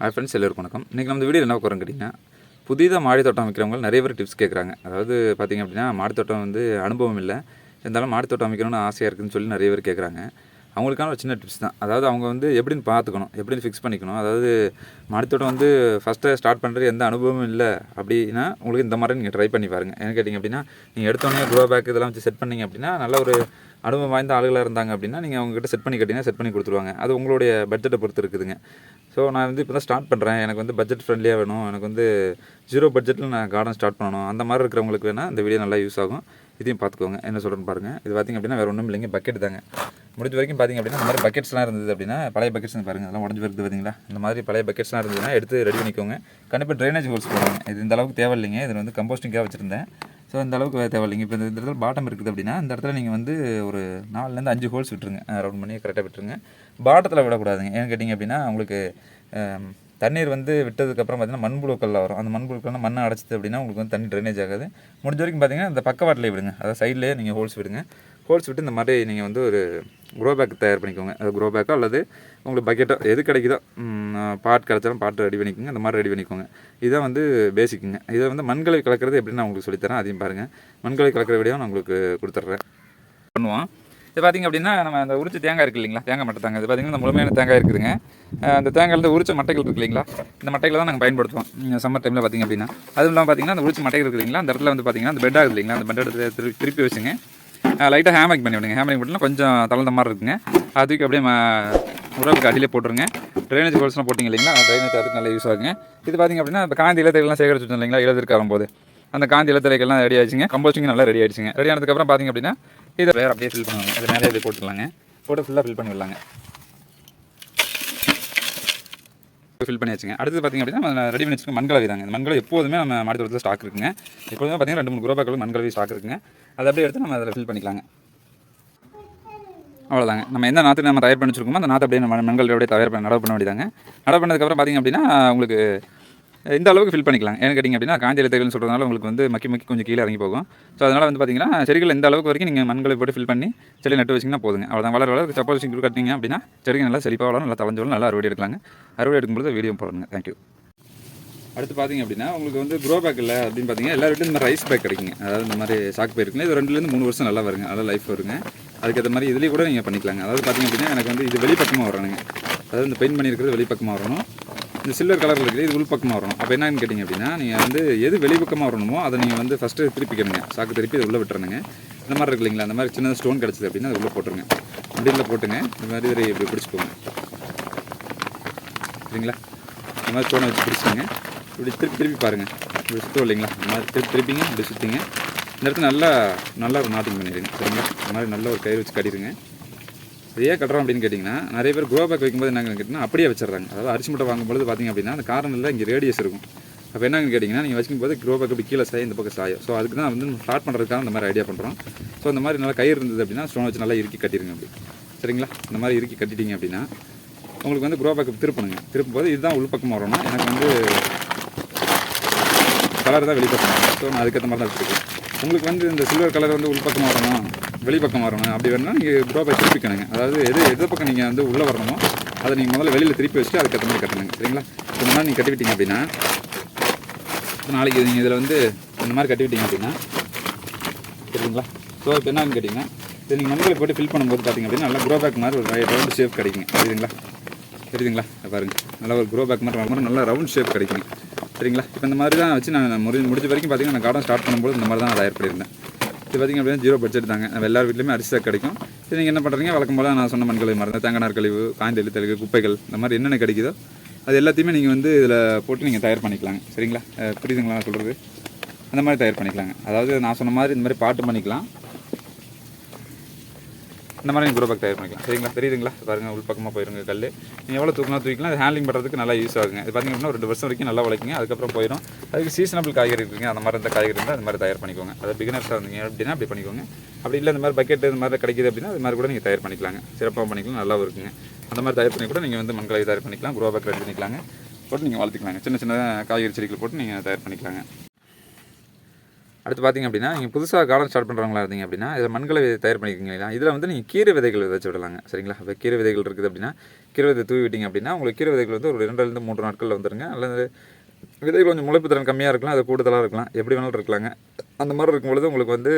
Hi friends, எல்லோருக்கும் வணக்கம். இன்றைக்கி நம்ம வீடியோ என்ன பார்க்குறோம் கேட்டிங்கன்னா, புதிதாக மாடி தோட்டம் அமைக்கிறவங்க நிறைய பேர் டிப்ஸ் கேட்குறாங்க. அதாவது பார்த்திங்க அப்படின்னா, மாடி தோட்டம் அனுபவம் இல்லை, இருந்தாலும் மாடி தோட்டம் அமைக்கணும்னு ஆசையாக இருக்குதுன்னு சொல்லி நிறைய பேர் கேட்குறாங்க. அவங்களுக்கான ஒரு சின்ன டிப்ஸ் தான். அதாவது அவங்க எப்படின்னு பார்த்துக்கணும், எப்படின்னு ஃபிக்ஸ் பண்ணிக்கணும். அதாவது மாடித்தோட்டம் ஃபஸ்ட்டு ஸ்டார்ட் பண்ணுறது எந்த அனுபவமும் இல்லை அப்படின்னா, உங்களுக்கு இந்த மாதிரி நீங்கள் ட்ரை பண்ணி பாருங்கள். ஏன்னு கேட்டிங்க அப்படின்னா, நீங்கள் எடுத்தோடனே க்ரோ பேக் இதெல்லாம் வச்சு செட் பண்ணிங்க அப்படின்னா, நல்ல ஒரு அனுபவம் வாய்ந்த ஆளுகளாக இருந்தாங்க அப்படின்னா, நீங்கள் அவங்ககிட்ட செட் பண்ணி கேட்டிங்கன்னா செட் பண்ணி கொடுத்துருவாங்க. அது உங்களுடைய பட்ஜெட்டை பொறுத்து இருக்குதுங்க. ஸோ நான் இப்போ தான் ஸ்டார்ட் பண்ணுறேன், எனக்கு பட்ஜெட் ஃப்ரெண்ட்லியாக வேணும், எனக்கு 0 பட்ஜெட்டில் நான் கார்டன் ஸ்டார்ட் பண்ணணும், அந்த மாதிரி இருக்கிறவங்களுக்கு வேணால் இந்த வீடியோ நல்லா யூஸ் ஆகும். இதையும் பார்த்துக்கோங்க. என்ன சொல்கிறேன்னு பாருங்கள். இது பார்த்திங்க அப்படின்னா வேறு ஒன்றும் இல்லைங்க, பக்கெட் தாங்க. முடிஞ்ச வரைக்கும் பார்த்திங்க அப்படின்னா இந்த மாதிரி பக்கெட்ஸ்லாம் இருந்தது அப்படின்னா, பழைய பக்கெட்ஸ் பாருங்கள், அதெல்லாம் உடஞ்சி வருது பார்த்தீங்களா. இந்த மாதிரி பழைய பக்கெட்ஸ்லாம் இருந்ததுன்னா எடுத்து ரெடி பண்ணிக்கோங்க. கண்டிப்பாக ட்ரைனேஜ் ஹோல்ஸ் போடுவாங்க. இது இந்த அளவுக்கு தேவையில்லைங்க. இது கம்போஸ்டிங்காக வச்சுருந்தேன். ஸோ இந்த அளவுக்கு தேவையில்லைங்க. இப்போ இந்த இடத்துல பாட்டம் இருக்குது அப்படின்னா, இந்த இடத்துல நீங்கள் ஒரு 4லேருந்து 5 ஹோல்ஸ் விட்டுருங்க. ரவுண்ட் பண்ணி கரெக்டாக விட்டுருங்க. பாட்டத்தில் விடக்கூடாதுங்க. ஏன்னு கேட்டிங்க அப்படின்னா, உங்களுக்கு தண்ணீர் விட்டதுக்கப்புறம் பார்த்திங்கன்னா மண்புழுக்கள்லாம் வரும். அந்த மண்புழுக்கள்லாம் மண்ணை அடைச்சிது அப்படின்னா உங்களுக்கு தண்ணி ட்ரைனேஜ் ஆகாது. முடிஞ்ச வரைக்கும் பார்த்திங்கன்னா இந்த பக்கவாட்டிலே விடுங்க. அதாவது சைட்லேயே நீங்கள் ஹோல்ஸ் விடுங்க. ஹோல்ஸ் விட்டு இந்த மாதிரி நீங்கள் ஒரு க்ரோ பேக் தயார் பண்ணிக்கோங்க. அது க்ரோ பேக்கோ அல்லது உங்களுக்கு பக்கெட்டோ எது கிடைக்குதோ, பாட் கிடச்சாலும் பாட்டு ரெடி பண்ணிக்கோங்க. இந்த மாதிரி ரெடி பண்ணிக்கோங்க. இதான் பேசிக்குங்க. இதை மண்களை கலக்கிறது எப்படின்னு நான் உங்களுக்கு சொல்லித்தரேன். அதையும் பாருங்கள். மண்களை கலக்கிற வீடியோ நான் உங்களுக்கு கொடுத்துட்றேன். பண்ணுவோம். இது பார்த்திங்க அப்படின்னா, நம்ம அந்த உரிச்ச தேங்காய் இருக்குது இல்லைங்களா, தேங்காய் மட்டை தாங்க. இது பார்த்திங்கன்னா இந்த முழுமையான தேங்காய் இருக்குதுங்க. அந்த தேங்காயில் உரிச்ச மட்டைகள் இருக்குது இல்லைங்களா, இந்த மட்டைகளை தான் நாங்கள் பயன்படுத்துவோம் சம்மர் டைமில் பார்த்திங்க அப்படின்னா. அதுவும் இல்லாமல் பார்த்திங்கன்னா அந்த உரிச்ச மட்டைகள் இருக்குது இல்லைங்களா, அந்த இடத்துல பார்த்திங்கன்னா அந்த பெட் ஆகுது இல்லைங்களா, அந்த பெட் எடுத்து திருப்பி வச்சுங்க. லைட்டாக ஹேமரிங் பண்ணி விடுங்க. ஹேமரிங் பண்ணினா கொஞ்சம் தளர்ந்த மாதிரி இருக்குங்க. அதுக்கு அப்படியே உரலுக்கு அடியிலே போட்டுருங்க. ட்ரைனேஜ் ஹோல்ஸ்லாம் போட்டிங்க இல்லைங்களா, ட்ரைனேஜ் அதுக்கு நல்லா யூஸ் ஆகுங்க. இது பார்த்திங்க அப்படின்னா இப்போ காந்தி இலத்தைகள்லாம் சேகரிச்சு வச்சோம் இல்லைங்களா, இலத்திற்கு வரும்போது அந்த காந்தி இலத்திரைகள்லாம் ரெடி ஆகிடுச்சிங்க. கம்போஸ்டிங் நல்லா ரெடி ஆகிடுச்சிங்க. ரெடி ஆனதுக்கப்புறம் பார்த்திங்க அப்படின்னா இதை வேறு அப்படியே ஃபில் பண்ணுவாங்க. அது மேலே அப்படியே போட்டுடலாங்க. போட்டு ஃபுல்லாக ஃபில் பண்ணி விடலாங்க. ஃபில் பண்ணி வச்சுங்க. அடுத்து பார்த்திங்க அப்படின்னா ரெடி பண்ணி வச்சுக்க மண்கலவை தாங்க. இந்த மண்கலவை எப்போதுமே நம்ம மாடி தோட்டத்தில் ஸ்டாக் இருக்குங்க. எப்போதுமே பார்த்திங்கன்னா 2-3 க்ரோ பேக்கில் மண்கலவை ஸ்டாக் இருக்குங்க. அதை அப்படியே எடுத்து நம்ம அதில் ஃபில் பண்ணிக்கலாங்க. அவ்வளோதாங்க. நம்ம எந்த நாற்று நம்ம தயார் பண்ணி வச்சுருக்கோமோ அந்த நாற்று அப்படியே நம்ம மண்கலவையோட நடவு பண்ண வேண்டியதாங்க. நடவு பண்ணதுக்கப்புறம் பார்த்திங்க அப்படின்னா உங்களுக்கு இந்த அளவுக்கு ஃபில் பண்ணிக்கலாம். ஏன்னு கேட்டிங்க அப்படின்னா காந்தி இலத்தைகள்னு சொல்கிறதுனால உங்களுக்கு மக்கி கொஞ்சம் கீழே இறங்கி போகும். ஸோ அதனால் பார்த்திங்கன்னா செடிகள் இந்த அளவுக்கு வரைக்கும் நீங்கள் மண்களை போட்டு ஃபில் பண்ணி செடி நட்டு வச்சிங்கன்னா போதுங்க. அவ்வளோதான். வளர சப்போஸ் கட்டிங்க அப்படின்னா செடிகள் நல்லா செழிப்பாக வளரும், நல்லா தளஞ்சு வளரும், நல்லா அறுவடை எடுக்கலாங்க. அறுவடை எடுக்கும்போது வீடியோ போடுங்க. தேங்க்யூ. அடுத்து பார்த்திங்க அப்படின்னா உங்களுக்கு க்ரோ பேக் இல்லை அப்படின்னு பார்த்தீங்கன்னா எல்லா வீட்லையும் இந்த மாதிரி ரைஸ் பேக் கிடைக்குங்க. அதாவது இந்த மாதிரி சாக்கு பேக் இருக்குங்க. இது 2-3 வருஷம் நல்லா வருங்க, நல்லா லைஃப் வருங்க. அதுக்கேற்ற மாதிரி இதுலேயும் கூட நீங்கள் பண்ணிக்கலாங்க. அதாவது பார்த்திங்க அப்படின்னா எனக்கு இது வெளிப்பக்கமாக வரணுங்க. அதாவது இந்த பெயிண்ட் பண்ணியிருக்கிறது வெளிப்பக்கமாக வரணும். இந்த சில்வர் கலரில் இருக்குது இது உள்பக்கமாக வரணும். அப்போ என்னன்னு கேட்டிங்க அப்படின்னா, நீங்கள் எது வெளிப்பக்கமாக வரணுமோ அதை நீங்கள் ஃபஸ்ட்டு திருப்பிக்கணுங்க. சாக்கு திருப்பி அதை உள்ளே விட்டுறணுங்க. இந்த மாதிரி இருக்கு இல்லைங்களா, அந்த மாதிரி சின்னதாக ஸ்டோன் கிடச்சிது அப்படின்னா அது உள்ளே போட்டுருங்க. முடிவில் போட்டுங்க. இந்த மாதிரி இப்படி பிடிச்சிக்கோங்க. சரிங்களா, இந்த மாதிரி ஸ்டோனை வச்சு பிடிச்சிங்க. இப்படி திருப்பி பாருங்கள். இப்படி சுற்றும் இல்லைங்களா, இந்த மாதிரி திருப்பிங்க, இப்படி சுற்றிங்க. இந்த இடத்துல நல்லா ஒரு நாட்டிங் பண்ணிடுங்க. சரிங்களா, இந்த மாதிரி நல்ல ஒரு கயிறு வச்சு கட்டிடுங்க. ஏன் கட்டுறோம் அப்படின்னு கேட்டிங்கன்னா, நிறைய பேர் க்ரோ பேக் வைக்கும்போது என்னன்னு கேட்டிங்கன்னா அப்படியே வச்சிடறாங்க. அதாவது அரிசி மூட்டை வாங்கும்போது பார்த்திங்க அப்படின்னா அந்த கார்னரில் இங்கே ரேடியஸ் இருக்கும். அப்போ என்னன்னு கேட்டிங்கன்னா, நீங்கள் வச்சுக்கும்போது க்ரோ பேக் இப்படி கீழே சாயும், இந்த பக்கம் சாயும். ஸோ அதுக்கு தான் ஸ்டார்ட் பண்ணுறதுக்காக இந்த மாதிரி ஐடியா பண்ணுறோம். ஸோ இந்த மாதிரி நல்லா கயிறு இருந்தது அப்படின்னா ஸ்டோன் வச்சு நல்லா இறுக்கி கட்டிடுங்க. அப்படி சரிங்களா, இந்த மாதிரி இறுக்கி கட்டிட்டீங்க அப்படின்னா உங்களுக்கு க்ரோ பேக் திருப்பணுங்க. திருப்பும்போது இதுதான் உள்பக்கமாக வரணும். எனக்கு கலர் தான் வெளிப்பக்கம் வரும். ஸோ நான் அதுக்கேற்ற மாதிரி தான் வச்சுருக்கேன். உங்களுக்கு இந்த சில்வர் கலர் உள்பக்கமாக வரணும், வெளிப்பக்கம் வரணும் அப்படி வேணும்னா நீங்கள் க்ரோ பேக் திருப்பிக்கணுங்க. அதாவது எது பக்கம் நீங்கள் உள்ளே வரணுமோ அதை நீங்கள் முதல்ல வெளியில் திருப்பி வச்சுட்டு அதுக்கேற்ற மாதிரி கட்டணுங்க. சரிங்களா, இந்த மாதிரி நீங்கள் கட்டிவிட்டீங்க அப்படின்னா நாளைக்கு நீங்கள் இதில் இந்த மாதிரி கட்டிவிட்டீங்க அப்படின்னா சரிங்களா. ஸோ இப்போ என்னன்னு கேட்டிங்கன்னா, இது நீங்கள் மண்களை போட்டு ஃபில் பண்ணும்போது பார்த்திங்க அப்படின்னா நல்லா க்ரோ பேக் மாதிரி ஒரு ரவுண்ட் ஷேப் கிடைக்குங்க. தெரியுதுங்களா பாருங்கள், நல்லா ஒரு க்ரோ பேக் மாதிரி நல்லா ரவுண்ட் ஷேப் கிடைக்குங்க. சரிங்களா, இப்போ இந்த மாதிரி தான் வச்சு நான் முடிஞ்ச வரைக்கும் பார்த்திங்கன்னா நான் கார்டன் ஸ்டார்ட் பண்ணும்போது இந்த மாதிரி தான் நான் தயார் பண்ணியிருந்தேன். இது பார்த்திங்க அப்படின்னா 0 பட்ஜெட் தாங்க. எல்லார் வீட்லையுமே அரிசி சாக்கு கிடைக்கும். இது நீங்கள் என்ன பண்ணுறீங்க, வழக்கம் போல் நான் சொன்ன மண்கலை மருந்து, தேங்காய் நார் கழிவு, காய்ந்த எழுத்தலுக்கு குப்பைகள், இந்த மாதிரி என்னென்ன கிடைக்குதோ அது எல்லாத்தையுமே நீங்கள் இதில் போட்டு நீங்கள் தயார் பண்ணிக்கலாங்க. சரிங்களா, புரியுதுங்களா நான் சொல்கிறது? அந்த மாதிரி தயார் பண்ணிக்கலாங்க. அதாவது நான் சொன்ன மாதிரி இந்த மாதிரி பாட்டு பண்ணிக்கலாம். இந்த மாதிரி க்ரோ பேக் தயார் பண்ணிக்கலாம். சரிங்களா, தெரியுதுங்களா பாருங்கள், உள்பக்கமாக போயிருங்க கல். நீங்கள் எவ்வளோ தூக்கிக்கலாம், அது ஹேண்ட்லிங் பண்ணுறதுக்கு நல்லா யூஸ் ஆகுங்க. இது பார்த்திங்க அப்படின்னா 2 வருஷம் வரைக்கும் நல்லா உழைக்குங்க. அதுக்கப்புறம் போயிடும். அதுக்கு சீசனபிள் காய்கறி இருக்குங்க. அந்த மாதிரி இந்த காய்கறி இருந்தால் அந்த மாதிரி தயார் பண்ணிக்கோங்க. அதை பிகினர்ஸாக இருந்தீங்க அப்படின்னா அப்படி பண்ணிக்கோங்க. அப்படி இல்லை இந்த மாதிரி பக்கெட் இந்த மாதிரி கிடைக்கிது அப்படின்னா அது மாதிரி கூட நீங்கள் தயார் பண்ணிக்கலாங்க. சிறப்பாக பண்ணிக்கலாம், நல்லா இருக்குங்க. அந்த மாதிரி தயார் பண்ணி கூட நீங்கள் மண்களை தயார் பண்ணிக்கலாம். க்ரோ பேக் ரெடி பண்ணிக்கலாங்க. போட்டு நீங்கள் வளர்த்துக்கலாங்க. சின்ன காய்கறி செடிகள் போட்டு நீங்கள் தயார் பண்ணிக்கலாங்க. அடுத்து பார்த்திங்க அப்படின்னா நீங்கள் புதுசாக கார்டன் ஸ்டார்ட் பண்ணுறவங்களா இருந்தீங்க அப்படின்னா இதில் மண்களை தயார் பண்ணியிருக்கீங்க இல்லையா, இதில் வந்து நீங்கள் கீரை விதைகள் விதைச்சு விடலாங்க. சரிங்களா, இப்போ கீரை விதைகள் இருக்குது அப்படின்னா கீரை விதை தூவி விட்டிங்க அப்படின்னா உங்களுக்கு கீரை விதைகள் வந்து ஒரு 2லேருந்து 3 நாட்களில் வந்துருங்க. அல்லது விதைகள் கொஞ்சம் முளைப்பு திறன் கம்மியாக இருக்கலாம், அது கூடுதலாக இருக்கலாம், எப்படி வேணாலும் இருக்கலாங்க. அந்த மாதிரி இருக்கும்பொழுது உங்களுக்கு வந்து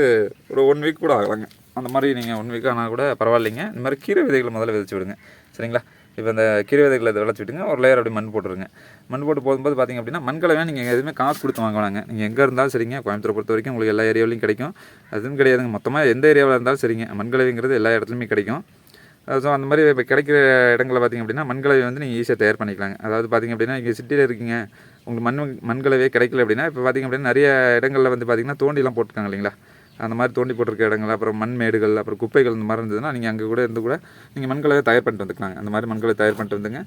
ஒரு 1 வீக் கூட ஆகலாங்க. அந்த மாதிரி நீங்கள் 1 வீக் ஆனால் கூட பரவாயில்லைங்க. இந்த மாதிரி கீரை விதைகளை முதல்ல விதைச்சு விடுங்க. சரிங்களா, இப்போ இந்த கீரை விதைகளை இதை விளைச்சி விட்டுங்க, ஒரு லேயர் அப்படி மண் போட்டுருங்க. மண் போட்டு போகும்போது பார்த்திங்க அப்படின்னா மண்கலவை நீங்கள் எதுவுமே காசு கொடுத்து வாங்குவாங்க. நீங்கள் எங்கே இருந்தாலும் சரிங்க, கோயம்புத்தூரை பொறுத்த வரைக்கும் உங்களுக்கு எல்லா ஏரியாவிலையும் கிடைக்கும். அதுவும் கிடையாதுங்க, மொத்தமாக எந்த ஏரியாவில் இருந்தாலும் சரிங்க, மண்கலவைங்கிறது எல்லா இடத்துலையுமே கிடைக்கும். ஸோ அந்த மாதிரி இப்போ கிடைக்கிற இடங்களில் பார்த்திங்க அப்படின்னா மண்கலவை வந்து நீங்கள் ஈஸியாக தயார் பண்ணிக்கலாங்க. அதாவது பார்த்திங்க அப்படின்னா இங்கே சிட்டியில் இருக்கீங்க, உங்களுக்கு மண்கலவையே கிடைக்கல அப்படின்னா இப்போ பார்த்திங்க அப்படின்னா நிறைய இடங்களில் வந்து பார்த்திங்கன்னா தோண்டிலாம் போட்டுருக்காங்க இல்லைங்களா, அந்த மாதிரி தோண்டி போட்டிருக்க இடங்கள், அப்புறம் மண்மேடுகள், அப்புறம் குப்பைகள் இந்த மாதிரி இருந்ததுன்னா நீங்கள் அங்கே கூட இருந்து கூட நீங்கள் மண்கலவை தயார் பண்ணிட்டு வந்துக்கலாங்க. அந்த மாதிரி மண்கலவை தயார் பண்ணிட்டு வந்துங்க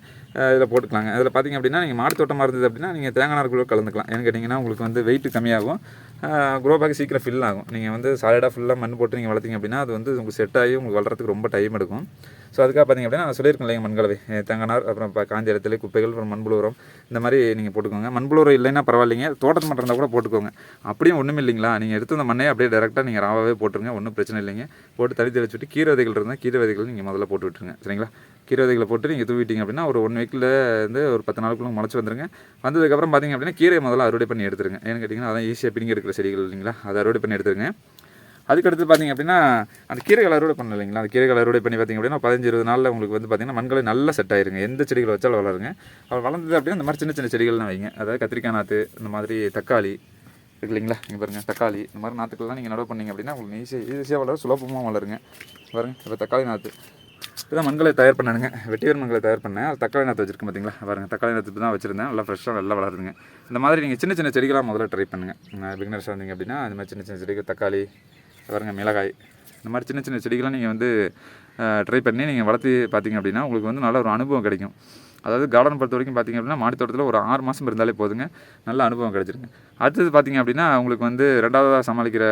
இதில் போட்டுக்கலாங்க. அதில் பார்த்திங்க அப்படின்னா நீங்கள் மாடி தோட்டமாக இருந்தது அப்படின்னா நீங்கள் தேங்காய் நார் கூட கலந்துக்கலாம். ஏன்னு கேட்டிங்கன்னா உங்களுக்கு வந்து வெயிட் கம்மியாகும், க்ரோ பேக் சீக்கிரம் ஃபில் ஆகும். நீங்கள் வந்து சாலிடாக ஃபுல்லாக மண் போட்டு நீங்கள் வளர்த்திங்க அப்படின்னா அது வந்து உங்களுக்கு செட் ஆகி உங்களுக்கு வளர்கிறதுக்கு ரொம்ப டைம் எடுக்கும். ஸோ அதுக்காக பார்த்திங்க அப்படின்னா நான் சொல்லியிருக்கேன் இல்லைங்க, மண்கலவை தேங்காய் நார், அப்புறம் இப்போ காஞ்ச இடத்துல குப்பைகள், அப்புறம் மண்புழு உரம், இந்த மாதிரி நீங்கள் போட்டுக்கோங்க. மண்புழு உரம் இல்லைன்னா பரவாயில்லைங்க, தோட்டத்து மட்டும் இருந்தால் கூட போட்டுக்கோங்க. அப்படியும் ஒன்றும் இல்லைங்களா, நீங்கள் எடுத்து அந்த மண்ணை அப்படியே டேரெக்டாக நீங்கள் ராவாகவே போட்டுருங்க, ஒன்றும் பிரச்சனை இல்லைங்க. போட்டு தள்ளி தெளிச்சுட்டு கீரை விதைகள் இருந்தால் கீரை விதைகள் நீங்கள் முதல்ல போட்டு விட்டுருங்க. சரிங்களா, கீரை விதைகளை போட்டு நீங்கள் தூவிட்டீங்க அப்படின்னா ஒரு 1 வீக்கில் வந்து ஒரு 10 நாளுக்குள்ள முளைச்சி வந்துருங்க. வந்ததுக்கப்புறம் பார்த்திங்க அப்படின்னா கீரையை முதல்ல அறுவடை பண்ணி எடுத்துருங்க. ஏன்னு கேட்டிங்கன்னா அதான் ஈஸியாக பிடிங்கி எடுக்கிற செடிகள் இல்லைங்களா, அதை அறுவடை பண்ணி எடுத்துருங்க. அதுக்கடுத்து பார்த்திங்க அப்படின்னா அந்த கீரைகள் அறுவடை பண்ணல இல்லைங்களா, அந்த கீரைகள் அறுவடை பண்ணி பார்த்திங்க அப்படின்னா 15-20 நாளில் உங்களுக்கு வந்து பார்த்திங்கன்னா மண்களை நல்லா செட் ஆயிருங்க. எந்த செடிகளை வச்சாலும் வளருங்க. அவர் வளர்ந்தது அப்படின்னா இந்த மாதிரி சின்ன சின்ன செடிகள்லாம் வைங்க. அதாவது கத்திரிக்காய் நாற்று, இந்த மாதிரி தக்காளி இருக்கு இல்லைங்களா, இங்கே பாருங்கள் தக்காளி, இந்த மாதிரி நாற்றுக்கள்லாம் நீங்கள் நடவு பண்ணிங்க அப்படின்னா உங்களுக்கு ஈஸியாக வளரும், சுலபமாக வளருங்க. பாருங்கள் இப்போ தக்காளி நாற்று இப்போதான் மண்களை தயார் பண்ணணுங்க, வெட்டிவேர் மண்களை தயார் பண்ணேன். அது தக்காளி நாற்று வச்சுருக்கேன் பார்த்தீங்களா, பாருங்கள் தக்காளி நாற்று தான் வச்சுருந்தேன், நல்லா ஃப்ரெஷ்ஷாக நல்லா வளருதுங்க. இந்த மாதிரி நீங்கள் சின்ன சின்ன செடிகளாக முதல்ல ட்ரை பண்ணுங்கள். பிகினர்ஸாக இருந்தீங்க அப்படின்னா இந்த மாதிரி சின்ன சின்ன செடிகள், தக்காளி, பாருங்கள் மிளகாய், இந்த மாதிரி சின்ன சின்ன செடிகளாக நீங்கள் வந்து ட்ரை பண்ணி நீங்கள் வளர்த்து பார்த்தீங்க அப்படின்னா உங்களுக்கு வந்து நல்ல ஒரு அனுபவம் கிடைக்கும். அதாவது கார்டன் பொறுத்த வரைக்கும் பார்த்திங்க அப்படின்னா மாடி தோட்டத்தில் ஒரு 6 மாதம் இருந்தாலே போதுங்க, நல்ல அனுபவம் கிடச்சிருங்க. அடுத்தது பார்த்திங்க அப்படின்னா உங்களுக்கு வந்து 2வதாக சமாளிக்கிற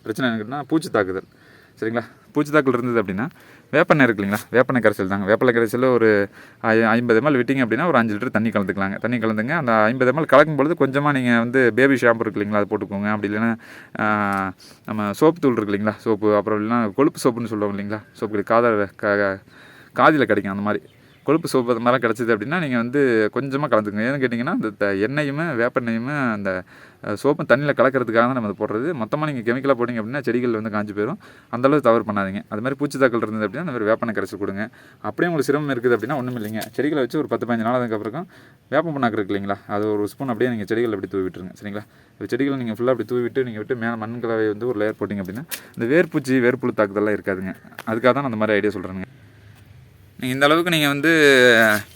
பிரச்சனை என்னன்னா பூச்சி தாக்குதல். சரிங்களா, பூச்சி தாக்குதல் இருந்தது அப்படின்னா வேப்பெண்ணெய் இருக்கு இல்லைங்களா, வேப்பெண்ணெய் கரைசல் தாங்க. வேப்பெண்ணெய் கரைசலில் ஒரு 50 ml விட்டிங்க அப்படின்னா ஒரு 5 லிட்டர் தண்ணி கலந்துக்கலாங்க. தண்ணி கலந்துங்க, அந்த 50 ml கலக்கும் பொழுது கொஞ்சமாக நீங்கள் வந்து பேபி ஷாம்பு இருக்கு இல்லைங்களா, அது போட்டுக்கோங்க. அப்படி இல்லைன்னா நம்ம சோப்பு தூள் இருக்கு இல்லைங்களா, சோப்பு, அப்புறம் இல்லைன்னா கொழுப்பு சோப்புன்னு சொல்லுவாங்க இல்லைங்களா, சோப்பு காதில் கிடைக்கும். அந்த மாதிரி கொழுப்பு சோப்பு அது மாதிரிலாம் கிடச்சிது அப்படின்னா நீங்கள் வந்து கொஞ்சமாக கலந்துக்குங்க. ஏன்னு கேட்டிங்கன்னா அந்த எண்ணெயுமே வேப்பெண்ணையுமே அந்த சோப்பும் தண்ணியில் கலக்கிறதுக்காக தான் நம்ம அது போடுறது. மொத்தமாக நீங்கள் கெமிக்கலாக போட்டிங்க அப்படின்னா செடிகள் வந்து காஞ்சி போயிடும். அந்தளவு தவறு பண்ணாதீங்க. அது மாதிரி பூச்சி தாக்கல் இருந்தது அப்படின்னா அந்த மாதிரி வேப்பெண்ணெய் கரைச்சி கொடுங்க. அப்படியே உங்களுக்கு சிரமம் இருக்குது அப்படின்னா ஒன்றும் இல்லைங்க, செடிகளை வச்சு ஒரு 10-15 நாள் அதுக்கப்புறம் வேப்பம் புண்ணாக்கு இருக்கு இல்லைங்களா, அது ஒரு ஸ்பூன் அப்படியே நீங்கள் செடிகள் அப்படி தூவி விட்டுருங்க. சரிங்களா, இப்போ செடிகள் நீங்கள் ஃபுல்லாக அப்படி தூவி விட்டு நீங்கள் விட்டு மேலே மண் கலவை வந்து ஒரு லேயர் போட்டிங்க அப்படின்னா இந்த வேர்பூச்சி வேர்ப்புழு தாக்குதல்லாம் இருக்காதுங்க. அதுக்காக தான் அந்த மாதிரி ஐடியா சொல்கிறேங்க. நீங்கள் இந்த அளவுக்கு நீங்கள் வந்து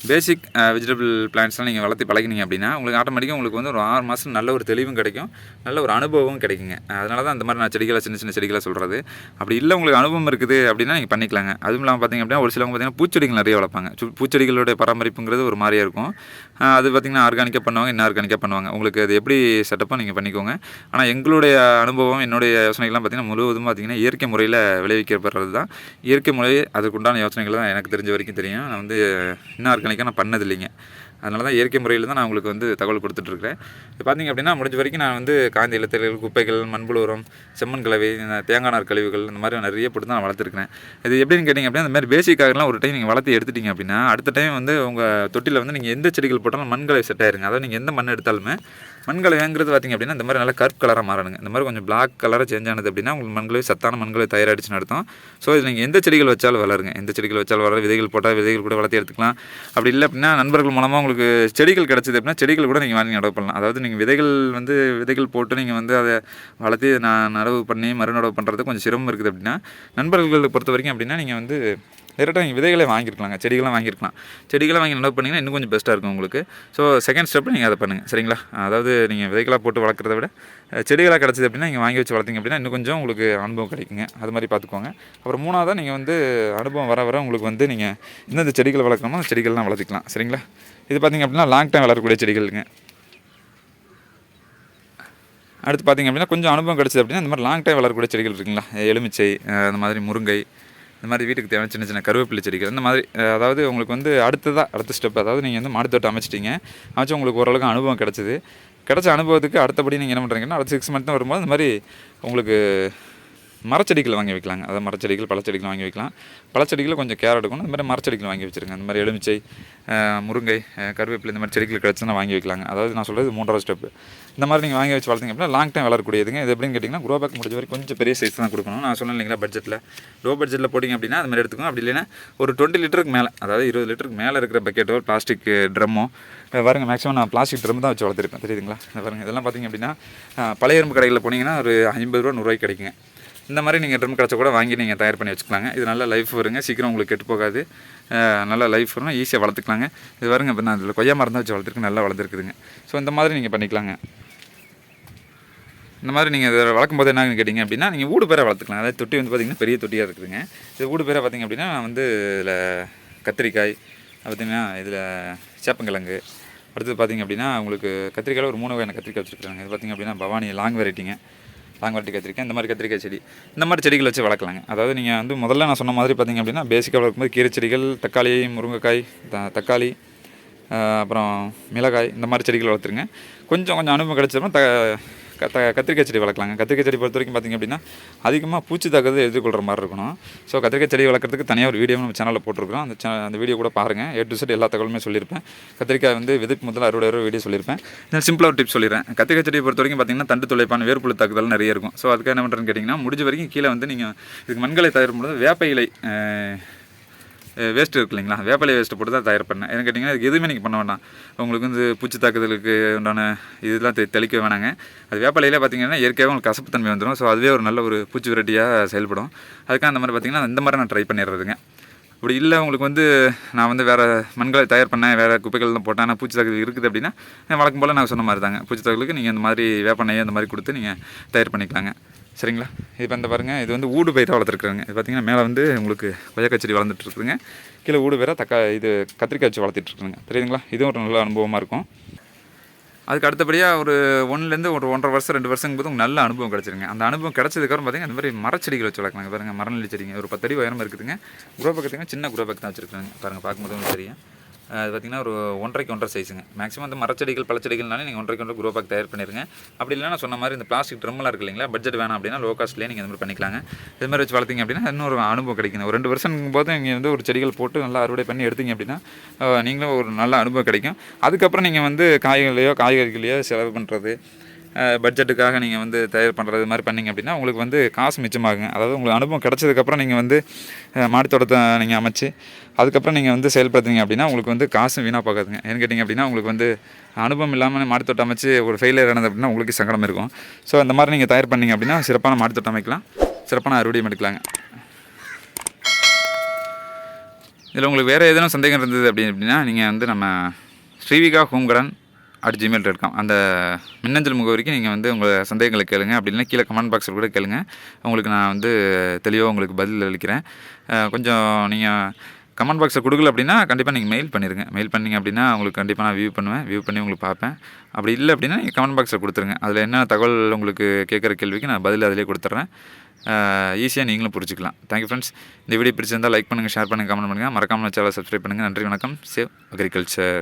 பேசிக் வெஜிடபிள் பிளான்ட்ஸ்லாம் நீங்கள் வளர்த்து பழகினீங்க அப்படின்னா உங்களுக்கு ஆட்டோமேட்டிக்காக உங்களுக்கு வந்து ஒரு 6 மாதம் நல்ல ஒரு தெளிவும் கிடைக்கும், நல்ல ஒரு அனுபவமும் கிடைக்குங்க. அதனால தான் இந்த மாதிரி நான் செடிகளை சின்ன சின்ன செடிகளை சொல்கிறது. அப்படி இல்லை உங்களுக்கு அனுபவம் இருக்குது அப்படின்னா நீங்கள் பண்ணிக்கலாங்க. அதுவும் இல்லாமல் பார்த்திங்க அப்படின்னா ஒரு சிலவங்க பார்த்திங்கன்னா பூச்செடிகள் நிறைய வளர்ப்பாங்க. பூச்செடிகளுடைய பராமரிப்புங்கிறது ஒரு மாதிரியாக இருக்கும். அது பார்த்திங்கன்னா ஆர்கானிக்காக பண்ணுவாங்க, இன்ஆர்கானிக்காக பண்ணுவாங்க. உங்களுக்கு அது எப்படி செட்டப்பாக நீங்கள் பண்ணிக்கோங்க. ஆனால் எங்களுடைய அனுபவம், என்னுடைய யோசனைகள்லாம் பார்த்திங்கன்னா முழுவதும் பார்த்திங்கன்னா இயற்கை முறையில் விளைவிக்கப்படுறது தான். இயற்கை முறை அதுக்குண்டான யோசனைகள் தான் எனக்கு தெரிஞ்ச வரைக்கும் தெரியும். நான் வந்து இன்ஆர்கானிக்காக நான் பண்ணது இல்லைங்க. அதனால தான் இயற்கை முறையில் தான் நான் உங்களுக்கு வந்து தகவல் கொடுத்துட்ருக்கிறேன். இப்போ பார்த்திங்க அப்படின்னா முடிஞ்ச வரைக்கும் நான் வந்து காய்ந்த இலத்தலைகள், குப்பைகள், மண்புழு உரம், செம்மண் கலவை, தேங்காய் நார் கழிவுகள், இந்த மாதிரி நிறைய போட்டு தான் நான் வளர்த்துருக்கிறேன். இது எப்படின்னு கேட்டிங்க அப்படின்னா இந்த மாதிரி பேசிக்காகலாம் ஒரு டைம் நீங்கள் வளர்த்து எடுத்துட்டிங்க அப்படின்னா அடுத்த டைம் வந்து உங்கள் தொட்டியில் வந்து நீங்கள் எந்த செடிகள் போட்டாலும் மண்கலை செட் ஆயிருங்க. அதாவது நீங்கள் எந்த மண் எடுத்தாலுமே மண்கலை வாங்குறது பார்த்திங்க அப்படின்னா இந்த மாதிரி நல்லா கருப்பு கலராக மாறணுங்க. இந்த மாதிரி கொஞ்சம் பிளாக் கலராக சேஞ்ச் ஆனது அப்படின்னா உங்களுக்கு மண்கலை சத்தான மண்கலை தயாராகிடுச்சுன்னு அர்த்தம். ஸோ இது நீங்கள் எந்த செடிகள் வச்சாலும் வளருங்க. எந்த செடிகள் வச்சாலும் வளர, விதைகள் போட்டால் விதைகள் கூட வளர்த்து எடுத்துக்கலாம். அப்படி இல்லை அப்படின்னா நண்பர்கள் மூலமாக உங்களுக்கு செடிகள் கிடச்சிது அப்படின்னா செடிகள் கூட நீங்கள் வாங்கி நடவு பண்ணலாம். அதாவது நீங்கள் விதைகள் போட்டு நீங்கள் வந்து அதை வளர்த்து நடவு பண்ணி மறுநடவு பண்ணுறது கொஞ்சம் சிரமம் இருக்குது அப்படின்னா நண்பர்களை பொறுத்த வரைக்கும் அப்படின்னா நீங்கள் வந்து டேரெக்டாக நீங்கள் விதைகளே வாங்கியிருக்கலாங்க, செடிகளாக வாங்கியிருக்கலாம். செடிகளாக வாங்கி நடவு பண்ணிங்கன்னா இன்னும் கொஞ்சம் பெஸ்ட்டாக இருக்கும் உங்களுக்கு. ஸோ செகண்ட் ஸ்டெப்பில் நீங்கள் அதை பண்ணுங்கள். சரிங்களா, அதாவது நீங்கள் விதைகளாக போட்டு வளர்க்குறத விட செடிகளாக கிடச்சிது அப்படின்னா நீங்கள் வாங்கி வச்சு வளர்த்திங்க அப்படின்னா இன்னும் கொஞ்சம் உங்களுக்கு அனுபவம் கிடைக்குங்க. அது மாதிரி பார்த்துக்கோங்க. அப்புறம் 3வதாக நீங்கள் வந்து அனுபவம் வர உங்களுக்கு வந்து நீங்கள் இந்தந்த செடிகள் வளர்க்கணுமோ அந்த செடிகள்லாம் வளர்த்திக்கலாம். சரிங்களா, இது பார்த்திங்க அப்படின்னா லாங் டைம் வளரக்கூடிய செடிகளுங்க. அடுத்து பார்த்திங்க அப்படின்னா கொஞ்சம் அனுபவம் கிடச்சிது அப்படின்னா இந்த மாதிரி லாங் டைம் வளரக்கூடிய செடிகள் இருக்குங்களா, எலுமிச்சை, அந்த மாதிரி முருங்கை, இந்த மாதிரி வீட்டுக்கு தேவையான சின்ன சின்ன கருவேப்பிலை செடிகள், இந்த மாதிரி அதாவது உங்களுக்கு வந்து அடுத்த ஸ்டெப், அதாவது நீங்கள் வந்து மாடி தோட்டம் அமைச்சிட்டிங்க, உங்களுக்கு ஓரளவுக்கு அனுபவம் கிடச்சிது. கிடச்ச அனுபவத்துக்கு அடுத்தபடி நீங்கள் என்ன பண்ணுறீங்கன்னா அடுத்த 6 மந்த் வரும்போது இந்த மாதிரி உங்களுக்கு மரச்செடிகள் வாங்கி வைக்கலாங்க. அதாவது மரச்செடிகள் பழச்செடிகள் வாங்கி வைக்கலாம். பழச்செடிகளில் கொஞ்சம் கேர் எடுக்கணும். இந்த மாதிரி மரச்செடிகள் வாங்கி வச்சுருங்க. இந்த மாதிரி எலுமிச்சை, முருங்கை, கருவேப்பிலை இந்த மாதிரி செடிகள் கிடச்சுன்னா வாங்கி வைக்கலாங்க. அதாவது நான் சொல்கிறது 3வது ஸ்டெப்பு. இந்த மாதிரி நீங்கள் வாங்கி வச்சு வளர்த்திங்க அப்படின்னா லாங் டைம் வளரக்கூடியதுங்க. இது எப்படின்னு கேட்டிங்கன்னா க்ரோ பேக் முடிஞ்ச வரைக்கும் கொஞ்சம் பெரிய சைஸ் தான் கொடுக்கணும். நான் சொன்னேன் இல்லைங்களா பட்ஜெட்டில் லோ பட்ஜெட்டில் போட்டிங்க அப்படின்னா அது மாதிரி எடுத்துக்கோங்க. அப்படி இல்லைன்னா ஒரு 20 லிட்டருக்கு மேலே, அதாவது 20 லிட்டருக்கு மேலே இருக்கிற பக்கெட்டோ பிளாஸ்டிக் ட்ரம்மோ பாருங்க. மேக்ஸிமம் நான் பிளாஸ்டிக் ட்ரம் தான் வச்சு வளர்த்துருப்பேன், தெரியுதுங்களா? பாருங்கள், இதெல்லாம் பார்த்திங்க அப்படின்னா பழைய இரும்பு கடைகளில் போனீங்கன்னா ஒரு 50 ரூபா 100 ரூபாய்க்கு கிடைக்குங்க. இந்த மாதிரி நீங்கள் ட்ரம் கிடச்சா கூட வாங்கி நீங்கள் தயார் பண்ணி வச்சுக்கலாங்க. இது நல்ல லைஃப் வருங்க, சீக்கிரம் உங்களுக்கு கெட்டு போகாது, நல்ல லைஃப் வரும், ஈஸியாக வளர்த்துக்கலாங்க. இது வருங்க இப்போ நான் இதில் கொய்யா மரம் தான் வச்சு வளர்த்துருக்கு, நல்லா வளர்த்துருக்குதுங்க. ஸோ இந்த மாதிரி நீங்கள் பண்ணிக்கலாங்க. இந்த மாதிரி நீங்கள் இதை வளர்க்கும் போது என்னன்னு கேட்டிங்க அப்படின்னா நீங்கள் ஊடு பேரை வளர்த்துக்கலாம். அதாவது தொட்டி வந்து பார்த்திங்கன்னா பெரிய தொட்டியாக இருக்குதுங்க. இது ஊடு பேரை பார்த்திங்க அப்படின்னா வந்து இதில் கத்திரிக்காய், பார்த்திங்கன்னா இதில் சேப்பங்கிழங்கு, அடுத்தது பார்த்திங்க அப்படின்னா உங்களுக்கு கத்திரிக்காயில் ஒரு 3 வகையான கத்திரிக்காய் வச்சுருக்காங்க. இது பார்த்திங்க அப்படின்னா பவானி லாங் வெரைட்டிங்க, லாங் வெரைட்டி கத்திரிக்காய். இந்த மாதிரி கத்திரிக்காய் செடி, இந்த மாதிரி செடிகள் வச்சு வளர்க்கலாங்க. அதாவது நீங்கள் வந்து முதல்ல நான் சொன்ன மாதிரி பார்த்திங்க அப்படின்னா பேசிக்காக வளர்க்கும்போது கீரை செடிகள், தக்காளி, முருங்கைக்காய், தக்காளி, அப்புறம் மிளகாய், இந்த மாதிரி செடிகள் வளர்த்துருங்க. கொஞ்சம் அனுபவம் கிடச்சப்போ கத்திரிக்காய் செடி வளர்க்கலாங்க. கத்திரிக்காய் செடி பொறுத்த வரைக்கும் பார்த்திங்க அப்படின்னா அதிகமாக பூச்சி தாக்குதல் எதிர்கொள்கிற மாதிரி இருக்கணும். ஸோ கத்திரிக்காய் செடி வளர்க்குறதுக்கு தனியாக ஒரு வீடியோ நம்ம சேனலில் போட்டிருக்கோம். அந்த வீடியோ கூட பாருங்கள். A to Z எல்லா தகவலுமே சொல்லியிருப்பேன். கத்திரிக்காய் வந்து விதைப்பு முதல்ல அறுவடை வீடியோ சொல்லியிருப்பேன். நான் சிம்பிளாக ஒரு டிப் சொல்லிடுறேன். கத்திரிக்காய் செடியை பொறுத்த வரைக்கும் பார்த்திங்கன்னா தண்டு துளைப்பான வேர்ப்புழு தாக்குதல் நிறைய இருக்கும். ஸோ அதுக்கு என்ன பண்ணுறேன்னு கேட்டிங்கன்னா முடிஞ்ச வரைக்கும் கீழே வந்து நீங்கள் இதுக்கு மண்களை தயார் பண்ணும்போது வேப்ப இலை வேஸ்ட்டு இருக்கு இல்லைங்களா, வேப்பலை வேஸ்ட்டு போட்டு தான் தயார் பண்ணேன். ஏன்னு கேட்டிங்கன்னா இதுக்கு எதுவுமே நீங்கள் பண்ண வேண்டாம். உங்களுக்கு வந்து பூச்சி தாக்குதலுக்கு உண்டான இதெல்லாம் தெளிக்க வேணாங்க. அது வேப்பலையிலே பார்த்திங்கன்னா இயற்கையாக உங்களுக்கு கசப்பு தன்மை வந்துடும். ஸோ அதுவே ஒரு நல்ல ஒரு பூச்சி விரட்டியாக செயல்படும். அதுக்காக அந்த மாதிரி பார்த்திங்கன்னா இந்த மாதிரி நான் ட்ரை பண்ணிடுறதுங்க. அப்படி இல்லை உங்களுக்கு வந்து நான் வந்து வேறு மண்களை தயார் பண்ணேன், வேறு குப்பைகள் தான் போட்டேன், ஆனால் பூச்சி தாக்குதல் இருக்குது அப்படின்னா வழக்கம் போல் நான் சொன்ன மாதிரி தாங்க பூச்சி தாக்குதலுக்கு நீங்கள் இந்த மாதிரி வேப்பெண்ணெய் அந்த மாதிரி கொடுத்து நீங்கள் தயார் பண்ணிக்கலாங்க. சரிங்களா? இப்போ இந்த பாருங்கள், இது வந்து ஊடு பயிராக வளர்த்துருக்குறாங்க. இது பார்த்திங்கன்னா மேலே வந்து உங்களுக்கு கொய்யாக்காய் செடி வளர்ந்துட்டுருக்குதுங்க. கீழே ஊடு பயிராக இது கத்திரிக்காய் வச்சு வளர்த்துட்ருக்குங்க. தெரியுதுங்களா? இதுவும் ஒரு நல்ல அனுபவமாக இருக்கும். அதுக்கு அடுத்தபடியாக ஒரு 1லேருந்து ஒரு 1.5 வருஷம் 2 வருஷங்க போது நல்ல அனுபவம் கிடச்சிருங்க. அந்த அனுபவம் கிடச்சதுக்கப்புறம் பார்த்திங்கன்னா இந்த மாதிரி மரச்செடிகள் வச்சு வளர்க்கலாங்க. பாருங்கள், மரநெல்லி செடிங்க ஒரு 10 அடி உயரமாக இருக்குதுங்க. குரோ பேக் பார்த்திங்கன்னா சின்ன குரோ பேக் தான் வச்சுருக்காங்க. பாருங்கள், பார்க்கும்போது உங்களுக்கு தெரியும். அது பார்த்திங்கன்னா ஒரு 1.5க்கு 1.5 சைஸுங்க. மேக்ஸிமம் வந்து மரச்செடிகள் பழச்செடிகள்னாலே நீங்கள் 1.5க்கு 1.5 குரோ பேக் தயார் பண்ணிடுங்க. அப்படி இல்லைனா சொன்ன மாதிரி இந்த பிளாஸ்டிக் ட்ரம்லாம் இருக்குது இல்லைங்களா, பட்ஜெட் வேணாம் அப்படின்னா லோ காஸ்ட்லேயே நீங்கள் இந்த மாதிரி பண்ணிக்கலாங்க. இது மாதிரி வச்சு வளர்த்திங்க அப்படின்னா இன்னொரு அனுபவம் கிடைக்கும். ஒரு 2 வருஷம் போது நீங்கள் வந்து ஒரு செடிகள் போட்டு நல்லா அறுவடை பண்ணி எடுத்திங்க அப்படின்னா நீங்களும் ஒரு நல்ல அனுபவம் கிடைக்கும். அதுக்கப்புறம் நீங்கள் வந்து காய்கறிகளையோ செலவு பண்ணுறது, பட்ஜெட்டுக்காக நீங்கள் வந்து தயார் பண்ணுறது மாதிரி பண்ணிங்க அப்படின்னா உங்களுக்கு வந்து காசு மிச்சமாகுங்க. அதாவது உங்களுக்கு அனுபவம் கிடச்சதுக்கப்புறம் நீங்கள் வந்து மாடித்தோட்டத்தை நீங்கள் அமைச்சு அதுக்கப்புறம் நீங்கள் வந்து செயல்படுத்துங்க அப்படின்னா உங்களுக்கு வந்து காசு வீணாக போகாதுங்க. ஏன்னு கேட்டிங்க அப்படின்னா உங்களுக்கு வந்து அனுபவம் இல்லாமல் மாடித்தோட்டம் அமைச்சு ஒரு ஃபெயிலியர் ஆனது அப்படின்னா உங்களுக்கு சங்கடம் இருக்கும். ஸோ அந்த மாதிரி நீங்கள் தயார் பண்ணிங்க அப்படின்னா சிறப்பான மாடித்தோட்டம் அமைக்கலாம், சிறப்பான அறுவடையும் எடுக்கலாங்க. இதில் உங்களுக்கு வேறு எதுவும் சந்தேகம் இருந்தது அப்படின்னா நீங்கள் வந்து நம்ம sreevigahomegarden@gmail.com அந்த மின்னஞ்சல் முகவரிக்கு நீங்கள் வந்து உங்கள் சந்தேகங்களை கேளுங்க. அப்படி இல்லைன்னா கீழே கமெண்ட் பாக்ஸில் கூட கேளுங்க. உங்களுக்கு நான் வந்து தெளிவாக உங்களுக்கு பதில் அளிக்கிறேன். கொஞ்சம் நீங்கள் கமெண்ட் பாக்ஸில் கொடுக்கல அப்படின்னா கண்டிப்பாக நீங்கள் மெயில் பண்ணிடுங்க. மெயில் பண்ணிங்க அப்படின்னா உங்களுக்கு கண்டிப்பாக நான் வியூ பண்ணி உங்களுக்கு பார்ப்பேன். அப்படி இல்லை அப்படின்னா நீங்கள் கமெண்ட் பாக்ஸில் கொடுத்துருங்க. அதில் என்ன தகவல் உங்களுக்கு கேட்குற கேள்விக்கு நான் பதில் அதிலே கொடுத்துட்றேன். ஈஸியாக நீங்களும் புரிஞ்சுக்கலாம். Thank you friends. இந்த வீடியோ பிடிச்சிருந்தால் லைக் பண்ணுங்கள், ஷேர் பண்ணுங்கள், கமெண்ட் பண்ணுங்கள். மறக்காமல் சேனலை சப்ஸ்கிரைப் பண்ணுங்கள். நன்றி, வணக்கம். Save agriculture.